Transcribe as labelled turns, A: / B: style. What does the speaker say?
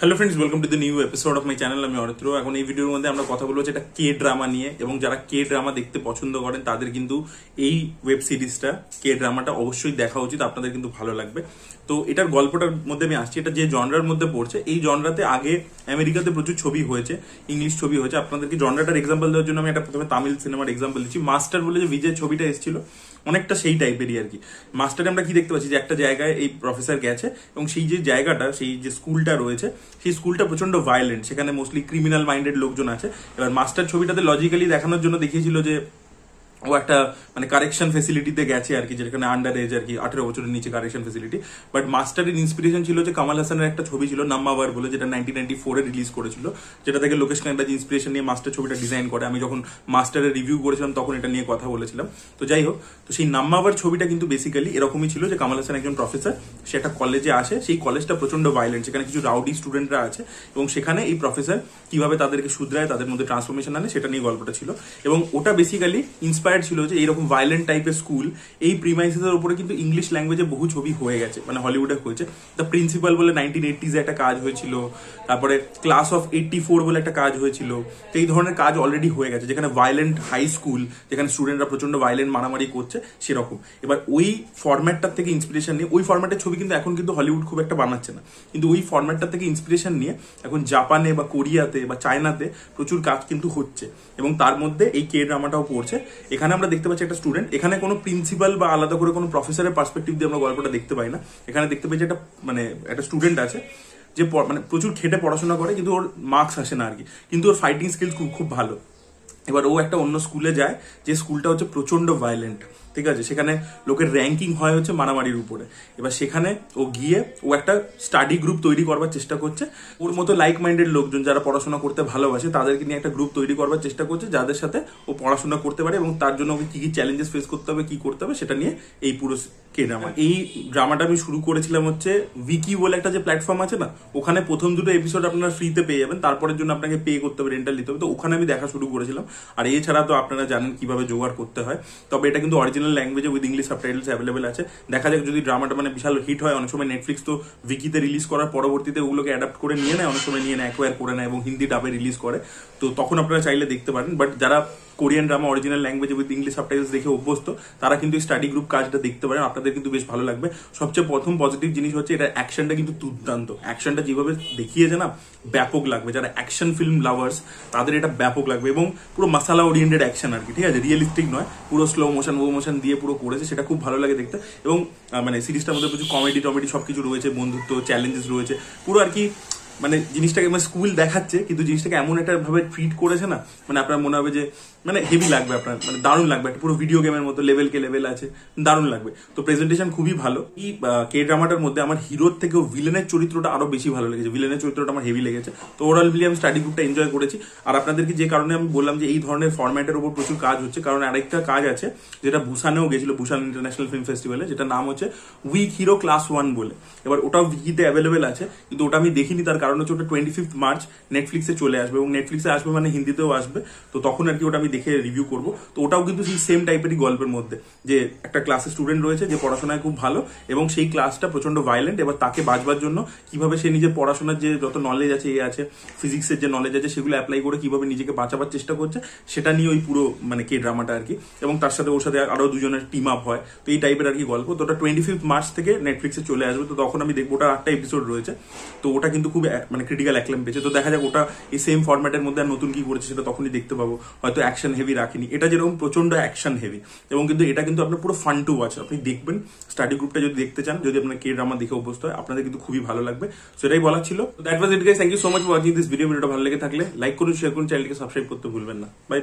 A: Hello friends, welcome to the new episode of my channel. আমি অরিত্র। এখন এই ভিডিওর মধ্যে আমরা কথা বলবো যেটা কে ড্রামা নিয়ে, এবং যারা কে ড্রামা দেখতে পছন্দ করেন তাদের কিন্তু এই ওয়েব সিরিজটা কে ড্রামাটা অবশ্যই দেখা উচিত, আপনাদের কিন্তু ভালো লাগবে। তো এটার গল্পটার মধ্যে আমি আসছি, এটা যে জনরার মধ্যে পড়ছে, এই জনরাতে আগে আমেরিকাতে প্রচুর ছবি হয়েছে, ইংলিশ ছবি হয়েছে। আপনাদেরকে জনরাটার এক্সাম্পল দেওয়ার জন্য আমি একটা প্রথমে তামিল সিনেমার এক্সাম্পল দিচ্ছি। মাস্টার বলে যে বিজয় ছবিটা এসেছিল, অনেকটা সেই টাইপেরই আর কি। মাস্টারে আমরা কি দেখতে পাচ্ছি যে একটা জায়গায় এই প্রফেসর গেছে, এবং সেই যে জায়গাটা, সেই যে স্কুলটা রয়েছে, সেই স্কুলটা প্রচন্ড ভায়োলেন্ট, সেখানে মোস্টলি ক্রিমিনাল মাইন্ডেড লোকজন আছে। এবার মাস্টার ছবিটাতে লজিক্যালি দেখানোর জন্য দেখিয়েছিল যে ও একটা মানে কারেকশন ফেসিলিটিতে গেছে আর কি, যেখানে আন্ডার এজ আর কি 18 বছরের নিচে কারেকশন ফেসিলিটি। বাট মাস্টারের ইন্সপিরেশন ছিল যে কামাল হাসানের একটা ছবি ছিল নাম্মাবার বলে, যেটা 1994 রিলিজ করেছিল, যেটা থেকে লোকেশ কানাডা ইন্সপিরেশন নিয়ে মাস্টার ছবিটা ডিজাইন করে। আমি যখন মাস্টারের রিভিউ করেছিলাম তখন এটা নিয়ে কথা বলেছিলাম। তো যাই হোক, তো সেই নাম্মাবার ছবিটা কিন্তু বেসিক্যালি এরকমই ছিল যে কামাল হাসান একজন প্রফেসর, সে একটা কলেজে আসে, সেই কলেজটা প্রচন্ড ভায়োলেন্ট, সেখানে কিছু রাউডি স্টুডেন্টরা আছে, এবং সেখানে এই প্রফেসর কিভাবে তাদেরকে শুধরায়, তাদের মধ্যে ট্রান্সফরমেশন আনে, সেটা নিয়ে গল্পটা ছিল। এবং ওটা বেসিক্যালি ইন্সপায়ার্ড ছিল যে এইরকম ভায়োলেন্ট টাইপের স্কুল, এই প্রিমাইসেসের উপরে কিন্তু ইংলিশ ল্যাঙ্গুয়েজে বহু ছবি হয়ে গেছে, মানে হলিউডে হয়েছে। দ্য প্রিন্সিপাল বলে 1980s একটা কাজ হয়েছিল, তারপরে ক্লাস অফ 84 বলে একটা কাজ হয়েছিল। তো এই ধরনের কাজ অলরেডি হয়ে গেছে, যেখানে ভায়োলেন্ট হাই স্কুল, যেখানে স্টুডেন্টরা প্রচন্ড ভায়োলেন্ট মারামারি করছে, সেরকম। এবার ওই ফরম্যাটটার থেকে ইন্সপিরেশন নিয়ে, ওই ফরম্যাটের ছবি কিন্তু এখন কিন্তু হলিউড খুব একটা বানাচ্ছে না, কিন্তু ওই ফরম্যাটটার থেকে ইন্সপিরেশন নিয়ে এখন জাপানে বা কোরিয়াতে বা চায়নাতে প্রচুর কাজ কিন্তু হচ্ছে, এবং তার মধ্যে এই কে ড্রামাটাও পড়ছে। এখানে আমরা দেখতে পাচ্ছি একটা স্টুডেন্ট, এখানে কোনো প্রিন্সিপাল বা আলাদা করে কোনো প্রফেসরের পার্সপেক্টিভ দিয়ে আমরা গল্পটা দেখতে পাই না। এখানে দেখতে পাই যে একটা স্টুডেন্ট আছে যে মানে প্রচুর খেটে পড়াশোনা করে, কিন্তু ওর মার্কস আসে না আর কি, কিন্তু ওর ফাইটিং স্কিলস খুব ভালো। এবার ও একটা অন্য স্কুলে যায়, যে স্কুলটা হচ্ছে প্রচন্ড ভায়োলেন্ট, ঠিক আছে, সেখানে লোকের র্যাঙ্কিং হয় হচ্ছে মারামারির উপরে। এবার সেখানে ও গিয়ে ও একটা স্টাডি গ্রুপ তৈরি করবার চেষ্টা করছে, ওর মতো লাইক মাইন্ডেড লোকজন যারা পড়াশোনা করতে ভালোবাসে তাদেরকে নিয়ে একটা গ্রুপ তৈরি করবার চেষ্টা করছে, যাদের সাথে ও পড়াশোনা করতে পারে, এবং তার জন্য ওকে কি কি চ্যালেঞ্জেস ফেস করতে হবে, কি করতে হবে, সেটা নিয়ে এই পুরো কে ড্রামা। এই ড্রামাটা আমি শুরু করেছিলাম হচ্ছে উইকি বলে একটা যে প্ল্যাটফর্ম আছে না, ওখানে প্রথম দুটো এপিসোড আপনারা ফ্রিতে পেয়ে যাবেন, তারপরের জন্য আপনাকে পে করতে হবে, রেন্টাল দিতে হবে। তো ওখানে আমি দেখা শুরু করেছিলাম। আর এছাড়া তো আপনারা জানেন কিভাবে জোগাড় করতে হয়, তবে এটা কিন্তু অরিজিনাল ল্যাঙ্গুয়েজে উইথ ইংলিশ সাবটাইটেলস অ্যাভেলেবেল আছে। দেখা যাক যদি ড্রামাটা মানে বিশাল হিট হয়। অনেক সময় নেটফ্লিক্স তো উইকিতে রিলিজ করার পরবর্তীতে ওগুলোকে অ্যাডাপ্ট করে নিয়ে নেয়, অনেক সময় নিয়ে নেয়, অ্যাকোয়ার করে নেয় এবং হিন্দি ডাবে রিলিজ করে। তো তখন আপনারা চাইলে দেখতে পারেন। বাট যারা কোরিয়ান ড্রামা অরিজিনাল ল্যাঙ্গুয়েজে উইথ ইংলিশ সাবটাইটেলস দেখে অভ্যস্ত, তারা কিন্তু স্টাডি গ্রুপ কাজটা দেখতে পারেন, আপনাদের কিন্তু বেশ ভালো লাগবে। সবচেয়ে প্রথম পজিটিভ জিনিস হচ্ছে এটা অ্যাকশনটা কিন্তু দুর্দান্ত। অ্যাকশনটা যেভাবে দেখিয়েছে না, ব্যাপক লাগবে। যারা অ্যাকশন ফিল্ম লাভার্স তাদের এটা ব্যাপক লাগবে, এবং পুরো মশালা ওরিয়েন্টেড অ্যাকশন আর কি, ঠিক আছে, রিয়েলিস্টিক নয়, পুরো স্লো মোশন দিয়ে পুরো করেছে, সেটা খুব ভালো লাগে দেখতে। এবং মানে সিরিজটার মধ্যে প্রচুর কমেডি টমেডি সবকিছু রয়েছে, বন্ধুত্ব, চ্যালেঞ্জেস রয়েছে, পুরো আর কি। মানে জিনিসটাকে মানে স্কুল দেখাচ্ছে, কিন্তু জিনিসটাকে এমন একটা ভাবে ট্রিট করেছে না, মানে আপনার মনে হবে যে মানে হেভি লাগবে, আপনার মানে দারুণ লাগবে, একটা পুরো ভিডিও গেমের মতো লেভেল আছে, দারুণ লাগবে। তো প্রেজেন্টেশন খুবই ভালো। এই কে ড্রামাটার মধ্যে আমার হিরোর থেকেও ভিলেনের চরিত্রটা আরো বেশি ভালো লেগেছে, ভিলেনের চরিত্রটা আমার হেভি লেগেছে। তো ওভারঅল মিলিয়ে আমি স্টাডি গ্রুপটা এনজয় করেছি। আর আপনাদেরকে যে কারণে আমি বললাম যে এই ধরনের ফরম্যাটের উপর প্রচুর কাজ হচ্ছে, কারণ আরেকটা কাজ আছে যেটা বুসানেও গেছিল, বুসান ইন্টারন্যাশনাল ফিল্ম ফেস্টিভ্যালে, যেটা নাম হচ্ছে উইক হিরো ক্লাস 1 বলে। এবার ওটাও উইকিতে অ্যাভেলেবেল আছে, কিন্তু ওটা আমি দেখিনি, তার কারণ হচ্ছে ওটা 25 মার্চ নেটফ্লিক্সে চলে আসবে, এবং নেটফ্লিক্সে আসবে মানে হিন্দিতেও আসবে। তো তখন আর কি ওটা আমি দেখে রিভিউ করবো। তো ওটাও কিন্তু সেই সেম টাইপেরই গল্পের মধ্যে, যে একটা ক্লাসে স্টুডেন্ট রয়েছে যে পড়াশোনায় খুব ভালো, এবং সেই ক্লাসটা প্রচন্ড ভায়োলেন্ট। এবার তাকে বাঁচবার জন্য কিভাবে সে নিজের পড়াশোনার যে যত নলেজ আছে, ফিজিক্সের যে নলেজ আছে, সেগুলো অ্যাপ্লাই করে কিভাবে নিজেকে বাঁচাবার চেষ্টা করছে, সেটা নিয়ে ওই পুরো মানে কে ড্রামাটা আর কি। এবং তার সাথে ওর সাথে আরো দুজনের টিম আপ হয়। তো এই টাইপের আর কি গল্প। তো ওটা 25 মার্চ থেকে নেটফ্লিক্সে চলে আসবে। তো তখন আমি দেখবো, ওটা 8টা এপিসোড রয়েছে। তো ওটা কিন্তু খুব মানে ক্রিটিক্যাল অ্যাক্লেম পেয়েছে। তো দেখা যাক ওটা এই সেম ফরম্যাটের মধ্যে আর নতুন কি করেছে সেটা তখনই দেখতে পাবো। হয়তো অ্যাকশন হেভি রাখিনি, এটা যেরকম প্রচন্ড অ্যাকশন হেভি, এবং কিন্তু এটা কিন্তু আপনার পুরো ফান টু ওয়াচ। আপনি দেখবেন স্টাডি গ্রুপটা যদি দেখতে চান, যদি আপনার কে ড্রামা দেখে অভ্যস্ত হয়, আপনাদের কিন্তু খুবই ভালো লাগবে। সেটাই বলা ছিল। That was it guys, thank you so much for watching this video. ভিডিওটা ভালো লেগে থাকলে লাইক করুন, শেয়ার করুন, চ্যানেলকে সাবস্ক্রাইব করতে ভুলবেন না। বাই।